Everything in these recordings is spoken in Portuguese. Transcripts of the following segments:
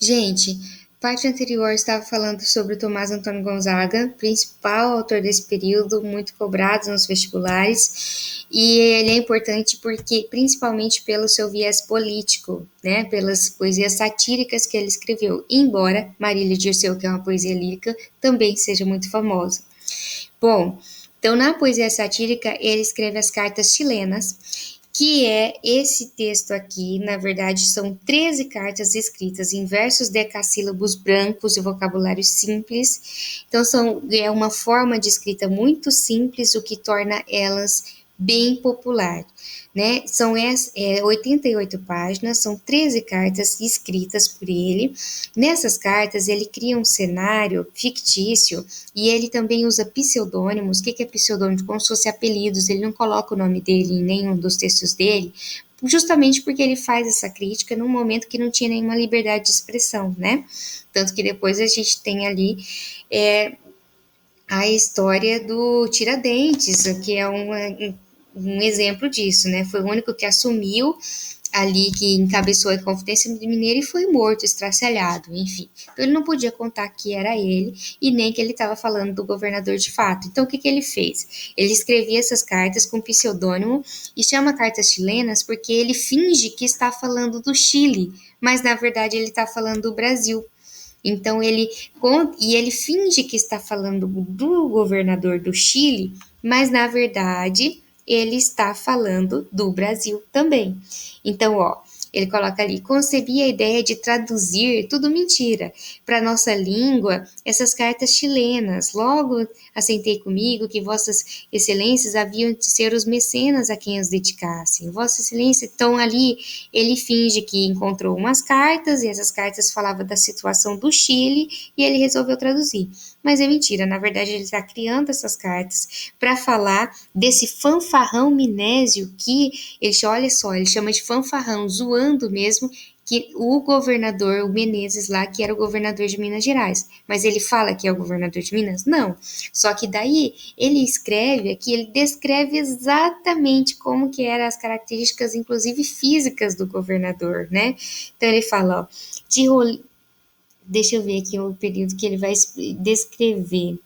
Gente, parte anterior estava falando sobre o Tomás Antônio Gonzaga, principal autor desse período, muito cobrado nos vestibulares, e ele é importante porque, principalmente pelo seu viés político, né, pelas poesias satíricas que ele escreveu, embora Marília de Dirceu, que é uma poesia lírica, também seja muito famosa. Bom, então na poesia satírica ele escreve as cartas chilenas, que é esse texto aqui, na verdade são 13 cartas escritas em versos decassílabos brancos e vocabulário simples. Então é uma forma de escrita muito simples, o que torna elas bem popular, né? São 88 páginas, são 13 cartas escritas por ele. Nessas cartas ele cria um cenário fictício e ele também usa pseudônimos. O que é pseudônimo? Como se fosse apelidos. Ele não coloca o nome dele em nenhum dos textos dele, justamente porque ele faz essa crítica num momento que não tinha nenhuma liberdade de expressão, né? Tanto que depois a gente tem ali é, a história do Tiradentes, que é um exemplo disso, né? Foi o único que assumiu ali, que encabeçou a Inconfidência Mineira e foi morto, estraçalhado, enfim. Então ele não podia contar que era ele e nem que ele estava falando do governador de fato. Então o que ele fez? Ele escrevia essas cartas com pseudônimo e chama cartas chilenas porque ele finge que está falando do Chile, mas na verdade ele está falando do Brasil. Então ele finge que está falando do governador do Chile, mas na verdade ele está falando do Brasil também. Então, ó, ele coloca ali, concebi a ideia de traduzir, tudo mentira, para nossa língua, essas cartas chilenas. Logo assentei comigo que vossas excelências haviam de ser os mecenas a quem as dedicassem. Vossa excelência, então ali ele finge que encontrou umas cartas e essas cartas falavam da situação do Chile e ele resolveu traduzir. Mas é mentira, na verdade ele está criando essas cartas para falar desse fanfarrão minésio que ele, olha só, ele chama de fanfarrão, zoando mesmo, que o governador, o Menezes lá, que era o governador de Minas Gerais. Mas ele fala que é o governador de Minas? Não. Só que daí ele escreve aqui, ele descreve exatamente como que eram as características, inclusive físicas do governador, né? Então ele fala, ó, de rol... deixa eu ver aqui o período que ele vai descrever.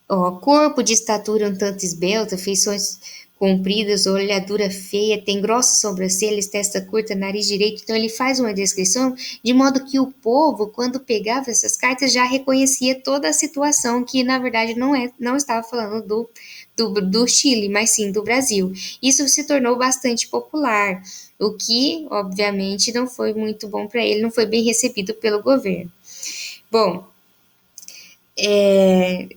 Ó, corpo de estatura um tanto esbelta, feições compridas, olhadura feia, tem grossas sobrancelhas, testa curta, nariz direito. Então ele faz uma descrição de modo que o povo, quando pegava essas cartas, já reconhecia toda a situação, que na verdade não estava falando do Chile, mas sim do Brasil. Isso se tornou bastante popular, o que obviamente não foi muito bom para ele, não foi bem recebido pelo governo. Bom, é,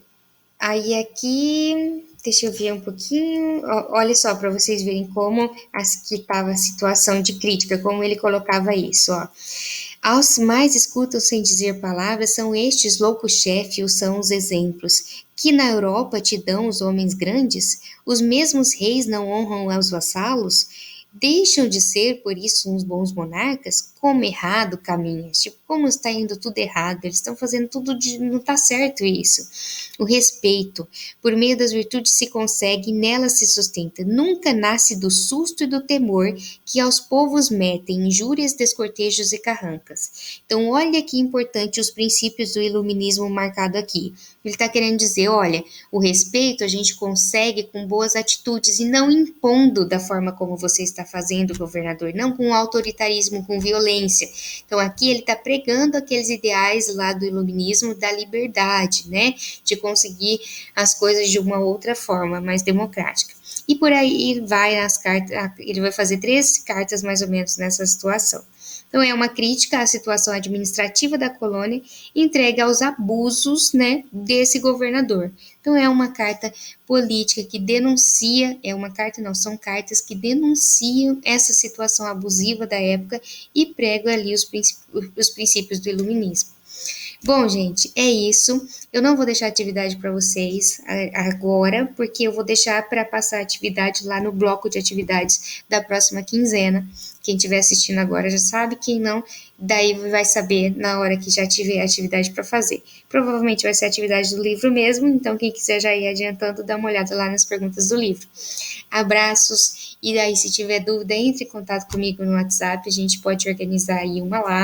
aí aqui, deixa eu ver um pouquinho. Olha só, para vocês verem como que estava a situação de crítica, como ele colocava isso, ó. Aos mais escutam sem dizer palavras, são estes loucos-chefe, ou são os exemplos, que na Europa te dão os homens grandes, os mesmos reis não honram aos vassalos, deixam de ser, por isso, uns bons monarcas? Como errado caminhas, tipo, como está indo tudo errado, eles estão fazendo tudo de, não está certo isso. O respeito, por meio das virtudes se consegue e nela se sustenta, nunca nasce do susto e do temor que aos povos metem injúrias, descortejos e carrancas. Então, olha que importante os princípios do iluminismo marcado aqui. Ele está querendo dizer, olha, o respeito a gente consegue com boas atitudes e não impondo da forma como você está fazendo, governador, não com autoritarismo, com violência. Então, aqui ele está pregando aqueles ideais lá do iluminismo da liberdade, né? De conseguir as coisas de uma outra forma, mais democrática. E por aí vai nas cartas, ele vai fazer 13 cartas mais ou menos nessa situação. Então, é uma crítica à situação administrativa da colônia entregue aos abusos, né, desse governador. Então, é uma carta política que denuncia, é uma carta, não, são cartas que denunciam essa situação abusiva da época e pregam ali os princípios do iluminismo. Bom, gente, é isso. Eu não vou deixar atividade para vocês agora, porque eu vou deixar para passar a atividade lá no bloco de atividades da próxima quinzena. Quem estiver assistindo agora já sabe, quem não, daí vai saber na hora que já tiver atividade para fazer. Provavelmente vai ser a atividade do livro mesmo, então quem quiser já ir adiantando, dá uma olhada lá nas perguntas do livro. Abraços, e daí se tiver dúvida, entre em contato comigo no WhatsApp, a gente pode organizar aí uma live